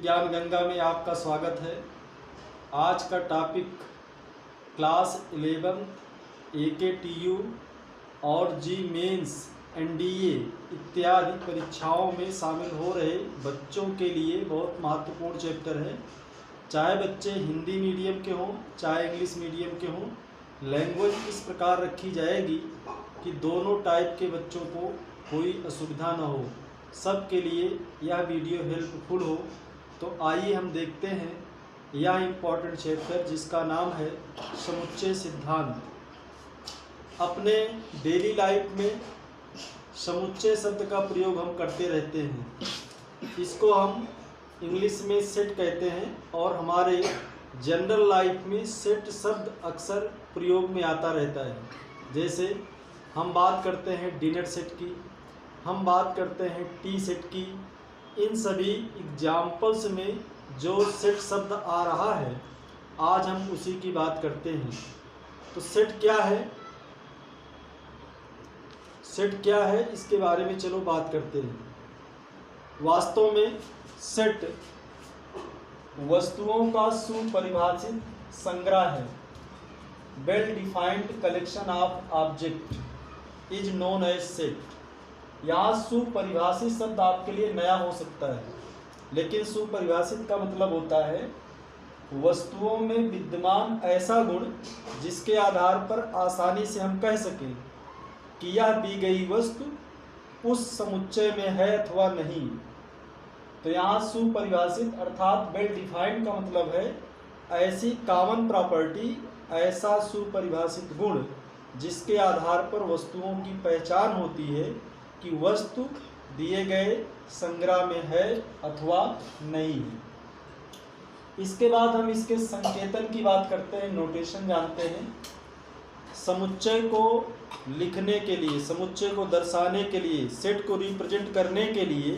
ज्ञान गंगा में आपका स्वागत है। आज का टॉपिक क्लास 11 AKTU और जी मेंस NDA इत्यादि परीक्षाओं में शामिल हो रहे बच्चों के लिए बहुत महत्वपूर्ण चैप्टर है। चाहे बच्चे हिंदी मीडियम के हों चाहे इंग्लिश मीडियम के हों, लैंग्वेज इस प्रकार रखी जाएगी कि दोनों टाइप के बच्चों को कोई असुविधा न हो, सबके लिए यह वीडियो हेल्पफुल हो। तो आइए हम देखते हैं यह इम्पॉर्टेंट चैप्टर जिसका नाम है समुच्चय सिद्धांत। अपने डेली लाइफ में समुच्चय शब्द का प्रयोग हम करते रहते हैं। इसको हम इंग्लिश में सेट कहते हैं और हमारे जनरल लाइफ में सेट शब्द अक्सर प्रयोग में आता रहता है। जैसे हम बात करते हैं डिनर सेट की, हम बात करते हैं टी सेट की। इन सभी एग्जाम्पल्स में जो सेट शब्द आ रहा है आज हम उसी की बात करते हैं। तो सेट क्या है, सेट क्या है इसके बारे में चलो बात करते हैं। वास्तव में सेट वस्तुओं का सुपरिभाषित संग्रह है। Well defined collection of object is known as set. यहाँ सुपरिभाषित शब्द आपके लिए नया हो सकता है, लेकिन सुपरिभाषित का मतलब होता है वस्तुओं में विद्यमान ऐसा गुण जिसके आधार पर आसानी से हम कह सकें कि यह दी गई वस्तु उस समुच्चय में है अथवा नहीं। तो यहाँ सुपरिभाषित अर्थात वेल डिफाइंड का मतलब है ऐसी कॉमन प्रॉपर्टी, ऐसा सुपरिभाषित गुण जिसके आधार पर वस्तुओं की पहचान होती है कि वस्तु दिए गए संग्रह में है अथवा नहीं है। इसके बाद हम इसके संकेतन की बात करते हैं, नोटेशन जानते हैं। समुच्चय को लिखने के लिए, समुच्चय को दर्शाने के लिए, सेट को रिप्रेजेंट करने के लिए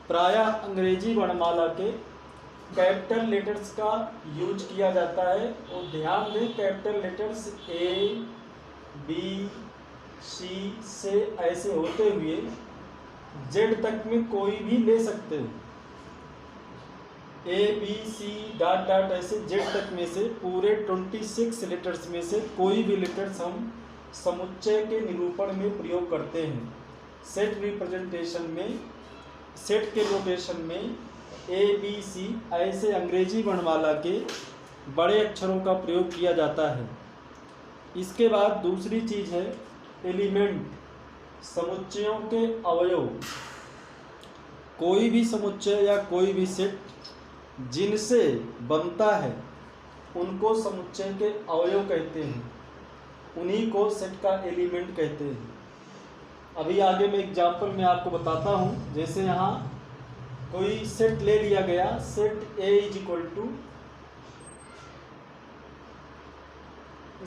प्रायः अंग्रेजी वर्णमाला के कैपिटल लेटर्स का यूज किया जाता है। और ध्यान दें, capital letters A, B, C से ऐसे होते हुए Z तक में कोई भी ले सकते हैं। A, B, C dot dot ऐसे Z तक में से पूरे 26 लेटर्स में से कोई भी लेटर्स हम समुच्चय के निरूपण में प्रयोग करते हैं। सेट रिप्रेजेंटेशन में, सेट के नोटेशन में A, B, C ऐसे अंग्रेजी वर्णमाला के बड़े अक्षरों का प्रयोग किया जाता है। इसके बाद दूसरी चीज़ है एलिमेंट, समुच्चयों के अवयव। कोई भी समुच्चय या कोई भी सेट जिनसे बनता है उनको समुच्चय के अवयव कहते हैं, उन्हीं को सेट का एलिमेंट कहते हैं। अभी आगे मैं एग्जाम्पल में आपको बताता हूँ। जैसे यहाँ कोई सेट ले लिया गया, set A is equal to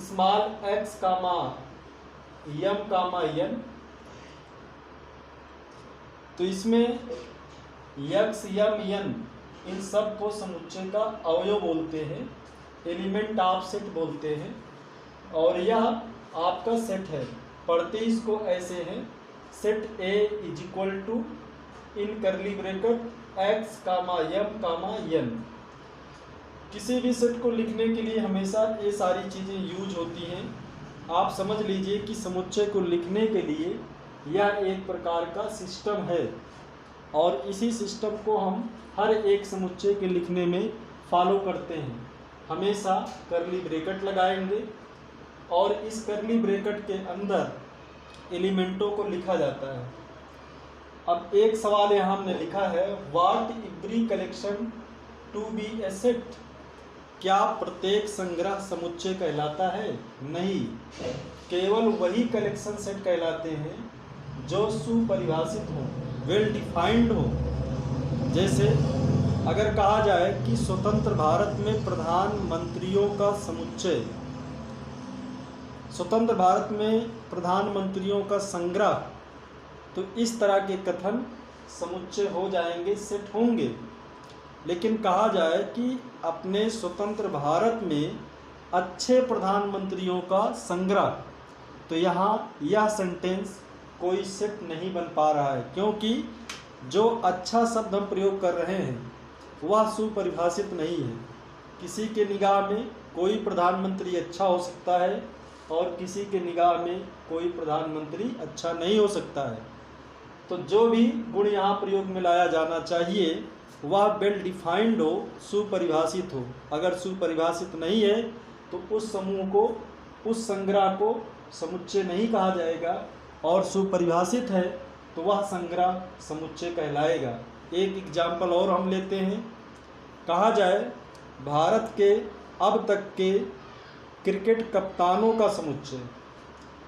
small x comma m comma n। तो इसमें x, m, n इन सब को समुच्चय का अवयव बोलते हैं, एलिमेंट ऑफ सेट बोलते हैं। और यह आपका सेट है। पढ़ते इसको ऐसे हैं, set A is equal to in curly bracket x comma m comma n। किसी भी सेट को लिखने के लिए हमेशा ये सारी चीज़ें यूज होती हैं। आप समझ लीजिए कि समुच्चय को लिखने के लिए यह एक प्रकार का सिस्टम है और इसी सिस्टम को हम हर एक समुच्चय के लिखने में फॉलो करते हैं। हमेशा करली ब्रैकेट लगाएंगे और इस करली ब्रैकेट के अंदर एलिमेंटों को लिखा जाता है। अब एक सवाल यहाँ हमने लिखा है, what every collection to be a set. क्या प्रत्येक संग्रह समुच्चय कहलाता है? नहीं, केवल वही कलेक्शन सेट कहलाते हैं जो सुपरिभाषित हो, वेल डिफाइंड हो। जैसे अगर कहा जाए कि स्वतंत्र भारत में प्रधानमंत्रियों का समुच्चय, स्वतंत्र भारत में प्रधानमंत्रियों का संग्रह, तो इस तरह के कथन समुच्चय हो जाएंगे, सेट होंगे। लेकिन कहा जाए कि अपने स्वतंत्र भारत में अच्छे प्रधानमंत्रियों का संग्रह, तो यहाँ यह सेंटेंस कोई सेट नहीं बन पा रहा है, क्योंकि जो अच्छा शब्द हम प्रयोग कर रहे हैं वह सुपरिभाषित नहीं है। किसी के निगाह में कोई प्रधानमंत्री अच्छा हो सकता है और किसी के निगाह में कोई प्रधानमंत्री अच्छा नहीं हो सकता है। तो जो भी गुण यहाँ प्रयोग में लाया जाना चाहिए वह वेल डिफाइंड हो, सुपरिभाषित हो। अगर सुपरिभाषित नहीं है तो उस समूह को, उस संग्रह को समुच्चय नहीं कहा जाएगा, और सुपरिभाषित है तो वह संग्रह समुच्चय कहलाएगा। एक एग्जाम्पल और हम लेते हैं। कहा जाए भारत के अब तक के क्रिकेट कप्तानों का समुच्चय,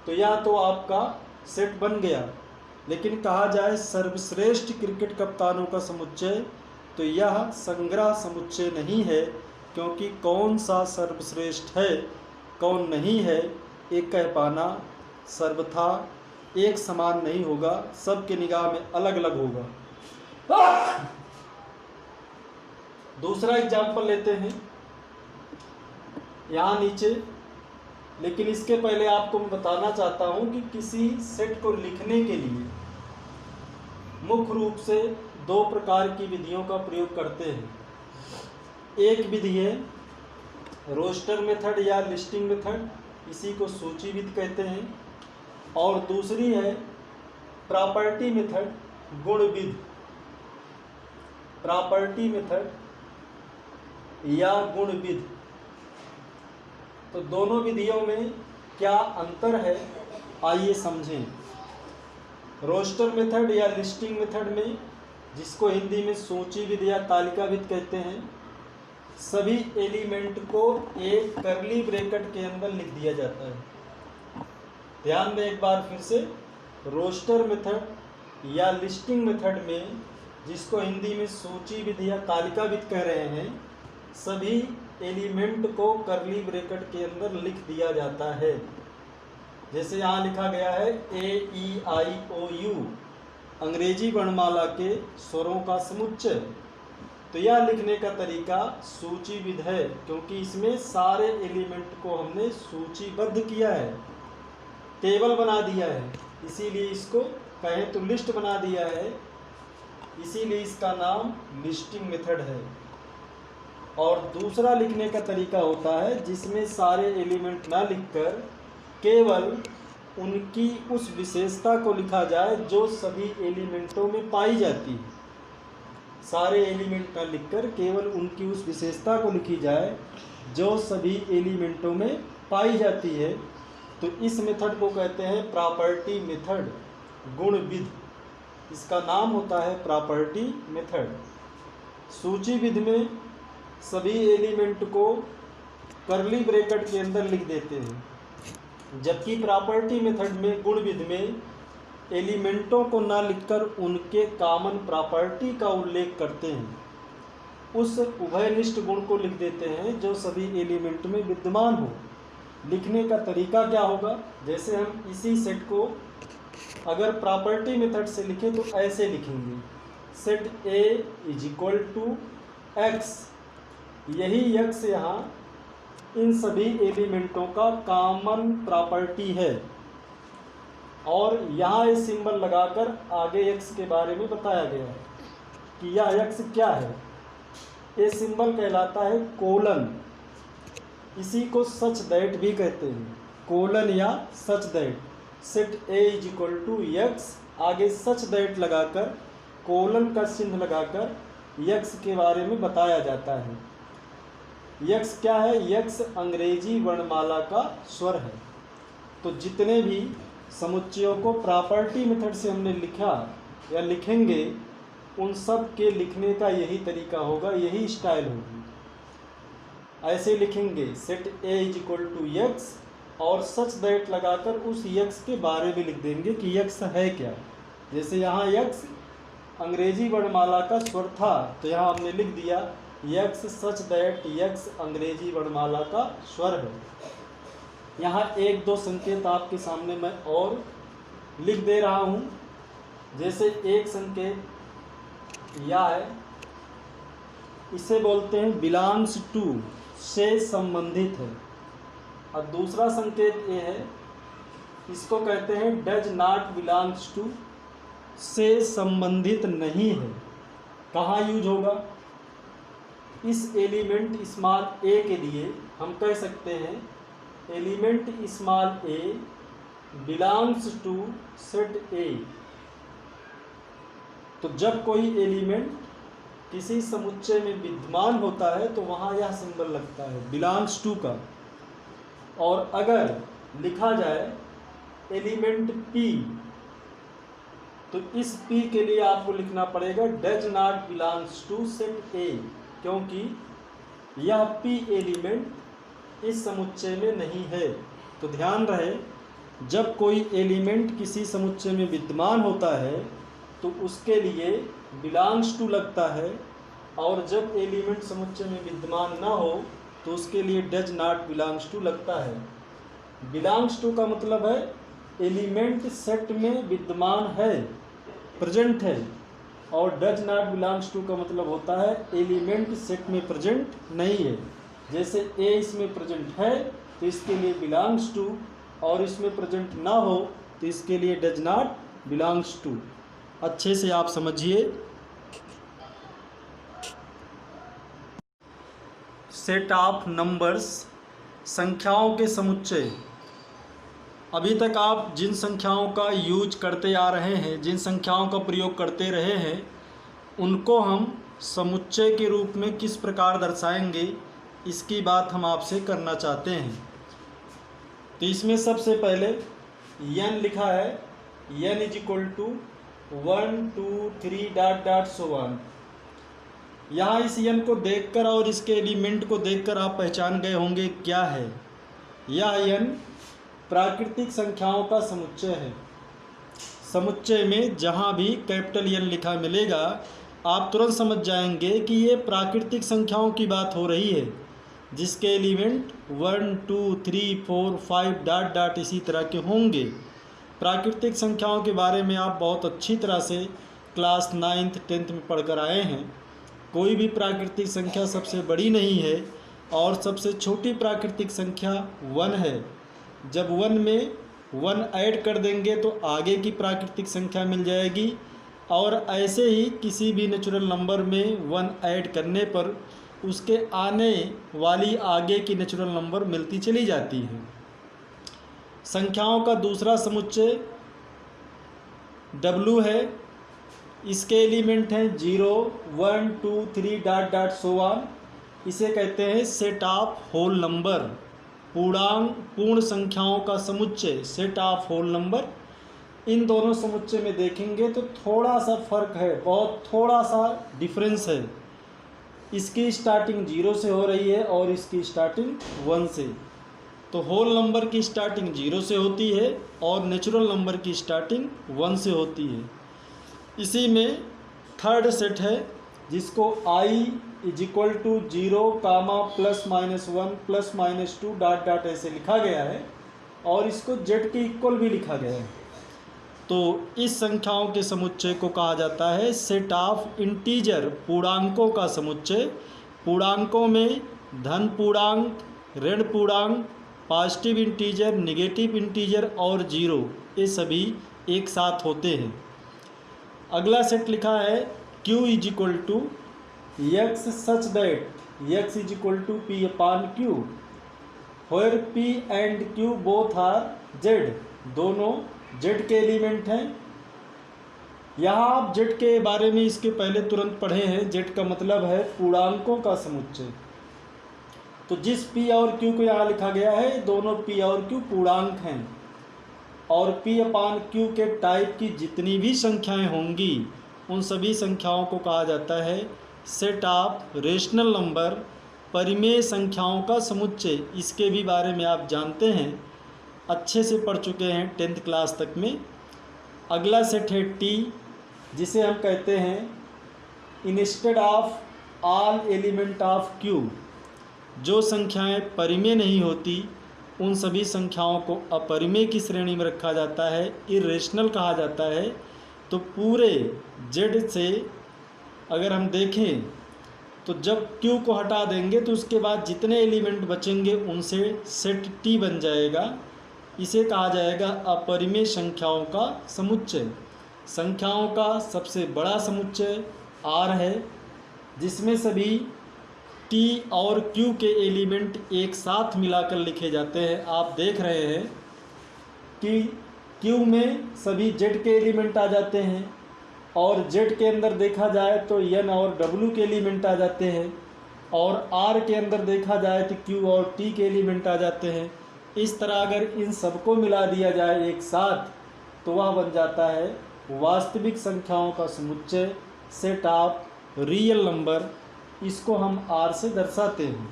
तो यह तो आपका सेट बन गया। लेकिन कहा जाए सर्वश्रेष्ठ क्रिकेट कप्तानों का समुच्चय, तो यह संग्रह समुच्चय नहीं है, क्योंकि कौन सा सर्वश्रेष्ठ है कौन नहीं है ये कह पाना सर्वथा एक समान नहीं होगा, सबके निगाह में अलग अलग होगा। दूसरा एग्जाम्पल लेते हैं यहाँ नीचे, लेकिन इसके पहले आपको मैं बताना चाहता हूँ कि किसी सेट को लिखने के लिए मुख्य रूप से दो प्रकार की विधियों का प्रयोग करते हैं। एक विधि है रोस्टर मेथड या लिस्टिंग मेथड, इसी को सूची विधि कहते हैं, और दूसरी है प्रॉपर्टी मेथड, गुण विधि। प्रॉपर्टी मेथड या गुण विधि, तो दोनों विधियों में क्या अंतर है आइए समझें। रोस्टर मेथड या लिस्टिंग मेथड में, जिसको हिंदी में सूची विधि या तालिका विधि कहते हैं, सभी एलिमेंट को एक कर्ली ब्रैकेट के अंदर लिख दिया जाता है। ध्यान दें एक बार फिर से, रोस्टर मेथड या लिस्टिंग मेथड में, जिसको हिंदी में सूची विधि या तालिका विधि कह रहे हैं, सभी एलिमेंट को कर्ली ब्रैकेट के अंदर लिख दिया जाता है। जैसे यहाँ लिखा गया है AEIOU, अंग्रेजी वर्णमाला के स्वरों का समुच्चय। तो यह लिखने का तरीका सूची विधि है, क्योंकि इसमें सारे एलिमेंट को हमने सूचीबद्ध किया है, टेबल बना दिया है, इसीलिए इसको कहें तो लिस्ट बना दिया है, इसीलिए इसका नाम लिस्टिंग मेथड है। और दूसरा लिखने का तरीका होता है जिसमें सारे एलिमेंट ना लिखकर केवल उनकी उस विशेषता को लिखा जाए जो सभी एलिमेंटों में पाई जाती है। सारे एलिमेंट ना लिखकर केवल उनकी उस विशेषता को लिखी जाए जो सभी एलिमेंटों में पाई जाती है। तो इस मेथड को कहते हैं प्रॉपर्टी मेथड, गुण विधि। इसका नाम होता है प्रॉपर्टी मेथड। सूची विधि में सभी एलिमेंट को कर्ली ब्रैकेट के अंदर लिख देते हैं, जबकि प्रॉपर्टी मेथड में, गुण विधि में, एलिमेंटों को ना लिखकर उनके कॉमन प्रॉपर्टी का उल्लेख करते हैं, उस उभयनिष्ठ गुण को लिख देते हैं जो सभी एलिमेंट में विद्यमान हो। लिखने का तरीका क्या होगा, जैसे हम इसी सेट को अगर प्रॉपर्टी मेथड से लिखें तो ऐसे लिखेंगे, set A is equal to x. यही x यहाँ इन सभी एलिमेंटों का कॉमन प्रॉपर्टी है, और यहाँ ये सिंबल लगाकर आगे x के बारे में बताया गया है कि यह x क्या है। ये सिंबल कहलाता है कोलन, इसी को सच दैट भी कहते हैं, कोलन या such that. Set A is equal to x, आगे सच दैट लगाकर, कोलन का चिन्ह लगाकर x के बारे में बताया जाता है। x क्या है, x अंग्रेजी वर्णमाला का स्वर है। तो जितने भी समुच्चयों को प्रॉपर्टी मेथड से हमने लिखा या लिखेंगे, उन सब के लिखने का यही तरीका होगा, यही स्टाइल होगी। ऐसे लिखेंगे set A is equal to x, और सच दैट लगाकर उस x के बारे में लिख देंगे कि x है क्या। जैसे यहाँ x अंग्रेजी वर्णमाला का स्वर था, तो यहाँ हमने लिख दिया x सच दैट x अंग्रेजी वर्णमाला का स्वर है। यहाँ एक दो संकेत आपके सामने मैं और लिख दे रहा हूँ। जैसे एक संकेत यह है, इसे बोलते हैं बिलोंग्स टू, से संबंधित है। और दूसरा संकेत ये है, इसको कहते हैं डज नॉट बिलोंग्स टू, से संबंधित नहीं है। कहाँ यूज होगा, इस एलिमेंट स्मॉल ए के लिए हम कह सकते हैं element small a belongs to set A. तो जब कोई एलिमेंट किसी समुच्चय में विद्यमान होता है तो वहाँ यह सिंबल लगता है बिलोंग्स टू का। और अगर लिखा जाए एलिमेंट पी, तो इस पी के लिए आपको लिखना पड़ेगा does not belongs to set A, क्योंकि यह पी एलिमेंट इस समुच्चय में नहीं है। तो ध्यान रहे, जब कोई एलिमेंट किसी समुच्चय में विद्यमान होता है तो उसके लिए बिलोंग्स टू लगता है, और जब एलिमेंट समुच्चय में विद्यमान ना हो तो उसके लिए डज नॉट बिलोंग्स टू लगता है। बिलोंग्स टू का मतलब है एलिमेंट सेट में विद्यमान है, प्रेजेंट है, और डज नॉट बिलोंग्स टू का मतलब होता है एलिमेंट सेट में प्रेजेंट नहीं है। जैसे ए इसमें प्रेजेंट है तो इसके लिए बिलोंग्स टू, और इसमें प्रेजेंट ना हो तो इसके लिए डज नॉट बिलोंग्स टू। अच्छे से आप समझिए। सेट ऑफ नंबर्स, संख्याओं के समुच्चय। अभी तक आप जिन संख्याओं का यूज करते आ रहे हैं, जिन संख्याओं का प्रयोग करते रहे हैं, उनको हम समुच्चय के रूप में किस प्रकार दर्शाएंगे, इसकी बात हम आपसे करना चाहते हैं। तो इसमें सबसे पहले n लिखा है, n is equal to 1 2 3 dot dot so on. यहाँ इस n को देखकर और इसके एलिमेंट को देखकर आप पहचान गए होंगे क्या है। यह n प्राकृतिक संख्याओं का समुच्चय है। समुच्चय में जहाँ भी कैपिटल N लिखा मिलेगा आप तुरंत समझ जाएंगे कि ये प्राकृतिक संख्याओं की बात हो रही है, जिसके एलिमेंट 1 2 3 4 5 डॉट डॉट इसी तरह के होंगे। प्राकृतिक संख्याओं के बारे में आप बहुत अच्छी तरह से क्लास 9th 10th में पढ़कर आए हैं। कोई भी प्राकृतिक संख्या सबसे बड़ी नहीं है, और सबसे छोटी प्राकृतिक संख्या 1 है। जब 1 में 1 ऐड कर देंगे तो आगे की प्राकृतिक संख्या मिल जाएगी, और ऐसे ही किसी भी नेचुरल नंबर में 1 ऐड करने पर उसके आने वाली आगे की नेचुरल नंबर मिलती चली जाती है। संख्याओं का दूसरा समुच्चय W है। इसके एलिमेंट हैं 0 1 2 3 डॉट डॉट सो ऑन। इसे कहते हैं सेट ऑफ होल नंबर, पूर्ण संख्याओं का समुच्चय, सेट ऑफ होल नंबर। इन दोनों समुच्चय में देखेंगे तो थोड़ा सा फर्क है, बहुत थोड़ा सा डिफरेंस है। इसकी स्टार्टिंग 0 से हो रही है और इसकी स्टार्टिंग 1 से। तो होल नंबर की स्टार्टिंग 0 से होती है और नेचुरल नंबर की स्टार्टिंग 1 से होती है। इसी में थर्ड सेट है जिसको i is equal to 0 comma +-1 +-2 dot dot ऐसे लिखा गया है, और इसको z के इक्वल भी लिखा गया है। तो इस संख्याओं के समुच्चय को कहा जाता है सेट ऑफ इंटीजर, पूर्णांकों का समुच्चय। पूर्णांकों में धन पूर्णांक, ऋण पूर्णांक, पॉजिटिव इंटीजर, नेगेटिव इंटीजर और 0, ये सभी एक साथ होते हैं। अगला सेट लिखा है q is equal to x such that x is equal to p upon q, where p and q both are z, दोनों z के एलिमेंट हैं। यहाँ आप z के बारे में इसके पहले तुरंत पढ़े हैं। z का मतलब है पूर्णांकों का समुच्चय। तो जिस p और q को यहाँ लिखा गया है, दोनों p और q पूर्णांक हैं, और p अपान q के टाइप की जितनी भी संख्याएं होंगी उन सभी संख्याओं को कहा जाता है सेट ऑफ रेशनल नंबर, परिमेय संख्याओं का समुच्चय। इसके भी बारे में आप जानते हैं, अच्छे से पढ़ चुके हैं 10th क्लास तक में। अगला सेट है t, जिसे हम कहते हैं instead of all element of q। जो संख्याएं परिमेय नहीं होती उन सभी संख्याओं को अपरिमेय की श्रेणी में रखा जाता है, इरेशनल कहा जाता है। तो पूरे z से अगर हम देखें तो जब q को हटा देंगे तो उसके बाद जितने एलिमेंट बचेंगे उनसे सेट t बन जाएगा। इसे कहा जाएगा अपरिमेय संख्याओं का समुच्चय। संख्याओं का सबसे बड़ा समुच्चय r है, जिसमें सभी टी और क्यू के एलिमेंट एक साथ मिलाकर लिखे जाते हैं। आप देख रहे हैं कि क्यू में सभी जेड के एलिमेंट आ जाते हैं और जेड के अंदर देखा जाए तो एन और डब्ल्यू के एलिमेंट आ जाते हैं, और आर के अंदर देखा जाए तो क्यू और टी के एलिमेंट आ जाते हैं। इस तरह अगर इन सबको मिला दिया जाए एक साथ तो वह बन जाता है वास्तविक संख्याओं का समुच्चय, सेट ऑफ रियल नंबर। इसको हम आर से दर्शाते हैं।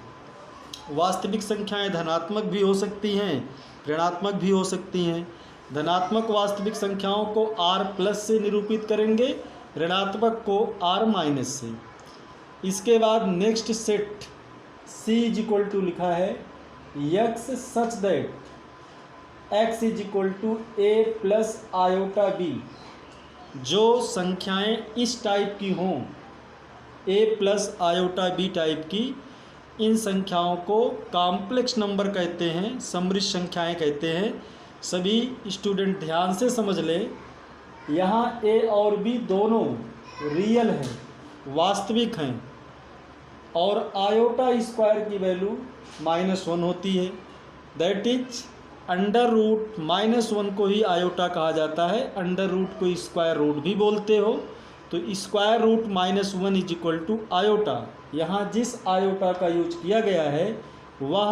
वास्तविक संख्याएं धनात्मक भी हो सकती हैं, ऋणात्मक भी हो सकती हैं। धनात्मक वास्तविक संख्याओं को आर प्लस से निरूपित करेंगे, ऋणात्मक को आर माइनस से। इसके बाद next set C is equal to लिखा है x such that x is equal to a plus iota b. जो संख्याएं इस टाइप की हों, a plus iota b type की, इन संख्याओं को कॉम्प्लेक्स नंबर कहते हैं, समृद्ध संख्याएं कहते हैं। सभी स्टूडेंट ध्यान से समझ लें, यहाँ ए और बी दोनों रियल हैं, वास्तविक हैं, और आयोटा स्क्वायर की वैल्यू -1 होती है। दैट इज अंडर रूट -1 को ही आयोटा कहा जाता है। अंडर रूट को स्क्वायर रूट भी बोलते हो, तो square root -1 is equal to iota. यहाँ जिस आयोटा का यूज किया गया है वह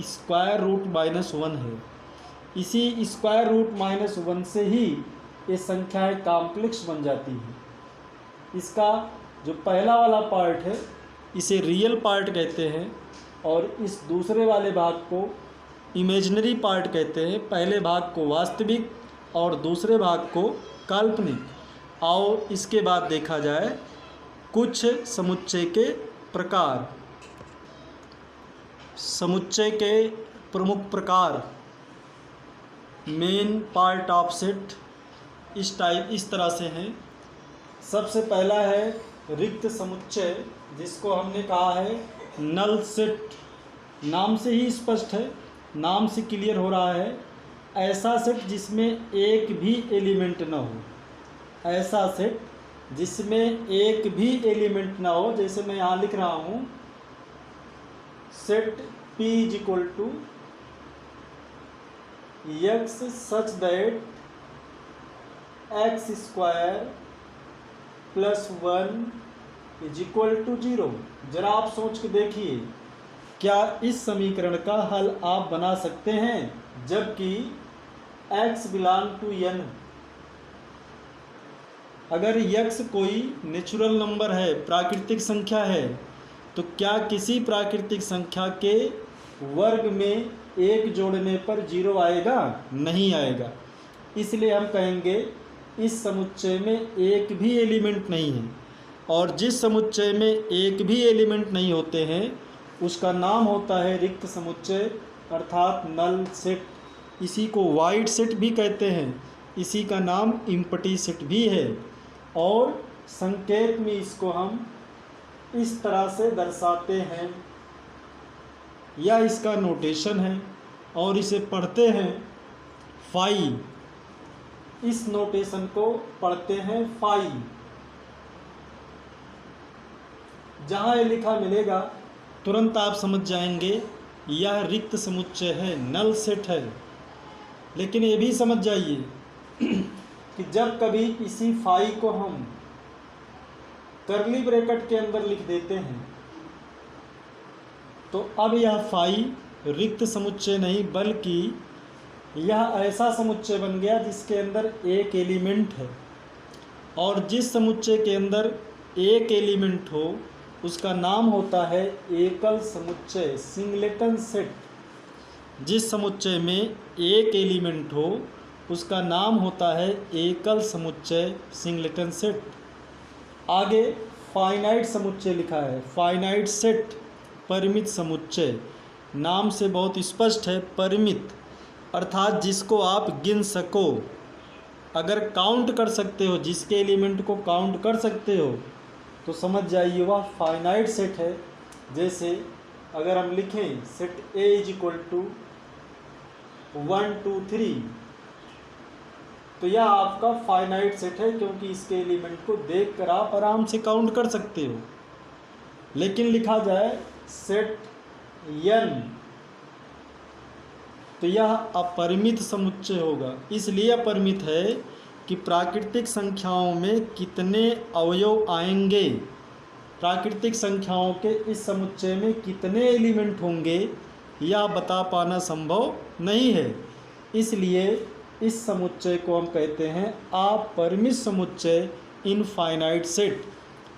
स्क्वायर रूट -1 है। इसी स्क्वायर रूट -1 से ही ये संख्याएं कॉम्प्लेक्स बन जाती हैं। इसका जो पहला वाला पार्ट है इसे रियल पार्ट कहते हैं, और इस दूसरे वाले भाग को इमेजिनरी पार्ट कहते हैं। पहले भाग को वास्तविक और दूसरे भाग को काल्पनिक। आओ इसके बाद देखा जाए कुछ समुच्चय के प्रकार। समुच्चय के प्रमुख प्रकार मेन पार्ट ऑफ सेट इस तरह से हैं। सबसे पहला है रिक्त समुच्चय, जिसको हमने कहा है नल सेट। नाम से ही स्पष्ट है, नाम से क्लियर हो रहा है। ऐसा सेट जिसमें एक भी एलिमेंट न हो। ऐसा सेट जिसमें एक भी एलिमेंट ना हो। जैसे मैं यहाँ लिख रहा हूँ set P is equal to x such that x square plus 1 is equal to 0। जरा आप सोच के देखिए, क्या इस समीकरण का हल आप बना सकते हैं जबकि x बिलोंग टू n। अगर x कोई नेचुरल नंबर है, प्राकृतिक संख्या है, तो क्या किसी प्राकृतिक संख्या के वर्ग में 1 जोड़ने पर 0 आएगा? नहीं आएगा। इसलिए हम कहेंगे इस समुच्चय में एक भी एलिमेंट नहीं है। और जिस समुच्चय में एक भी एलिमेंट नहीं होते हैं उसका नाम होता है रिक्त समुच्चय, अर्थात नल सेट। इसी को वाइड सेट भी कहते हैं, इसी का नाम इम्पटी सेट भी है। और संकेत में इसको हम इस तरह से दर्शाते हैं, यह इसका नोटेशन है और इसे पढ़ते हैं फाई। इस नोटेशन को पढ़ते हैं फाई। जहाँ ये लिखा मिलेगा तुरंत आप समझ जाएंगे यह रिक्त समुच्चय है, नल सेट है। लेकिन ये भी समझ जाइए कि जब कभी इसी फाई को हम कर्ली ब्रैकेट के अंदर लिख देते हैं तो अब यह फाई रिक्त समुच्चय नहीं बल्कि यह ऐसा समुच्चय बन गया जिसके अंदर एक एलिमेंट है। और जिस समुच्चय के अंदर एक एलिमेंट हो उसका नाम होता है एकल समुच्चय, सिंगलेटन सेट। जिस समुच्चय में एक एलिमेंट हो उसका नाम होता है एकल समुच्चय, सिंगलेटन सेट। आगे फाइनाइट समुच्चय लिखा है, फाइनाइट सेट, परिमित समुच्चय। नाम से बहुत स्पष्ट है, परिमित अर्थात जिसको आप गिन सको। अगर काउंट कर सकते हो, जिसके एलिमेंट को काउंट कर सकते हो तो समझ जाइए वह फाइनाइट सेट है। जैसे अगर हम लिखें set A is equal to 1 2 3, तो यह आपका फाइनाइट सेट है क्योंकि इसके एलिमेंट को देखकर आप आराम से काउंट कर सकते हो। लेकिन लिखा जाए सेट n, तो यह अपरिमित समुच्चय होगा। इसलिए अपरिमित है कि प्राकृतिक संख्याओं में कितने अवयव आएंगे, प्राकृतिक संख्याओं के इस समुच्चय में कितने एलिमेंट होंगे, यह बता पाना संभव नहीं है। इसलिए इस समुच्चय को हम कहते हैं अपरिमित समुच्चय, इनफाइनाइट सेट।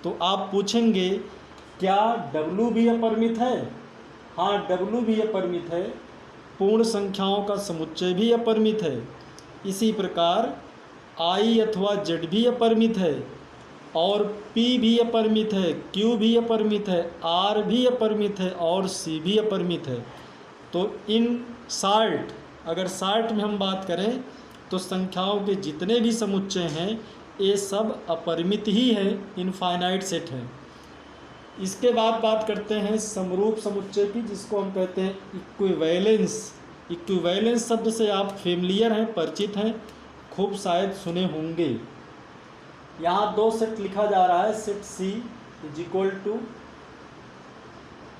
तो आप पूछेंगे क्या W भी अपरिमित है? हाँ, W भी अपरिमित है। पूर्ण संख्याओं का समुच्चय भी अपरिमित है। इसी प्रकार I अथवा Z भी अपरिमित है, और P भी अपरिमित है, Q भी अपरिमित है, R भी अपरिमित है और C भी अपरिमित है। तो इन शार्ट, अगर शार्ट में हम बात करें तो संख्याओं के जितने भी समुच्चय हैं ये सब अपरिमित ही है, इनफाइनाइट सेट है। इसके बाद बात करते हैं समरूप समुच्चय की, जिसको हम कहते हैं इक्विवेलेंस। इक्विवेलेंस शब्द से आप फेमिलियर हैं, परिचित हैं, खूब शायद सुने होंगे। यहाँ दो सेट लिखा जा रहा है, set C is equal to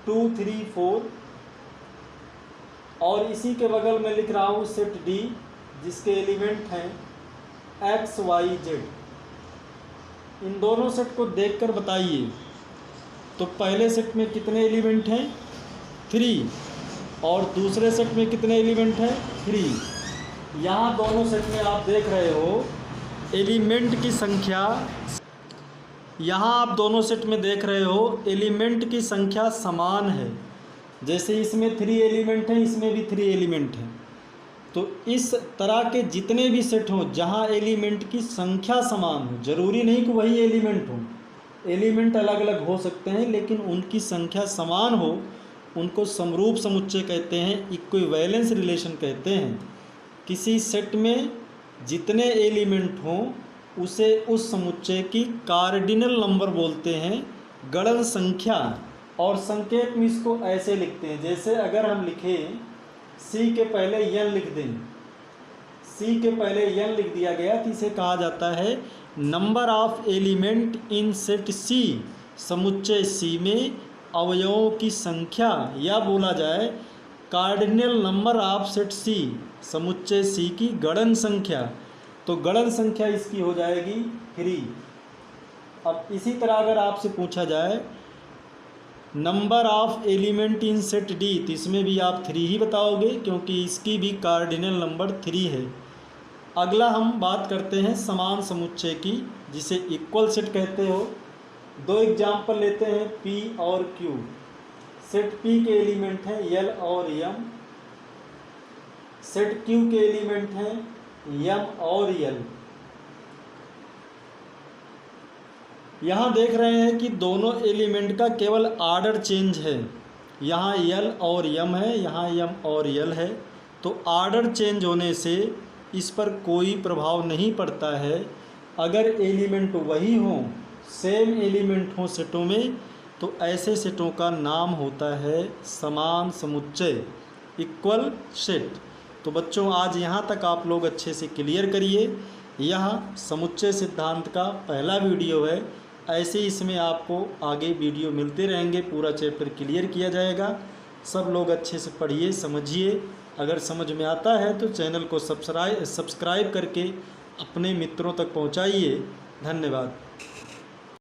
2, 3, 4, और इसी के बगल में लिख रहा हूँ सेट D, जिसके एलिमेंट हैं X, Y, Z। इन दोनों सेट को देखकर बताइए तो पहले सेट में कितने एलिमेंट हैं? 3, और दूसरे सेट में कितने एलिमेंट हैं? 3। यहाँ दोनों सेट में आप देख रहे हो एलिमेंट की संख्या, यहाँ आप दोनों सेट में देख रहे हो एलिमेंट की संख्या समान है। जैसे इसमें 3 एलिमेंट हैं, इसमें भी 3 एलिमेंट हैं। तो इस तरह के जितने भी सेट हों जहाँ एलिमेंट की संख्या समान हो, ज़रूरी नहीं कि वही एलिमेंट हो, एलिमेंट अलग अलग हो सकते हैं, लेकिन उनकी संख्या समान हो, उनको समरूप समुच्चय कहते हैं, इक्विवेलेंस रिलेशन कहते हैं। किसी सेट में जितने एलिमेंट हों उसे उस समुच्चय की कार्डिनल नंबर बोलते हैं, गणन संख्या। और संकेत में इसको ऐसे लिखते हैं, जैसे अगर हम लिखें C के पहले n लिख दें, C के पहले n लिख दिया गया तो इसे कहा जाता है number of element in set C, समुच्चय C में अवयवों की संख्या, या बोला जाए cardinal number of set C, समुच्चय C की गणन संख्या। तो गणन संख्या इसकी हो जाएगी 3। अब इसी तरह अगर आपसे पूछा जाए number of element in set D, तो इसमें भी आप 3 ही बताओगे, क्योंकि इसकी भी कार्डिनल नंबर 3 है। अगला हम बात करते हैं समान समुच्चय की, जिसे इक्वल सेट कहते हो। 2 एग्जाम्पल लेते हैं P और Q। सेट P के एलिमेंट हैं L और M, सेट Q के एलिमेंट हैं M और L। यहाँ देख रहे हैं कि दोनों एलिमेंट का केवल आर्डर चेंज है, यहाँ L और M है, यहाँ M और L है। तो आर्डर चेंज होने से इस पर कोई प्रभाव नहीं पड़ता है। अगर एलिमेंट वही हों, सेम एलिमेंट हों सेटों में, तो ऐसे सेटों का नाम होता है समान समुच्चय, इक्वल सेट। तो बच्चों आज यहाँ तक आप लोग अच्छे से क्लियर करिए। यह समुच्चय सिद्धांत का पहला वीडियो है। ऐसे इसमें आपको आगे वीडियो मिलते रहेंगे, पूरा चैप्टर क्लियर किया जाएगा। सब लोग अच्छे से पढ़िए, समझिए। अगर समझ में आता है तो चैनल को सब्सक्राइब करके अपने मित्रों तक पहुंचाइए। धन्यवाद।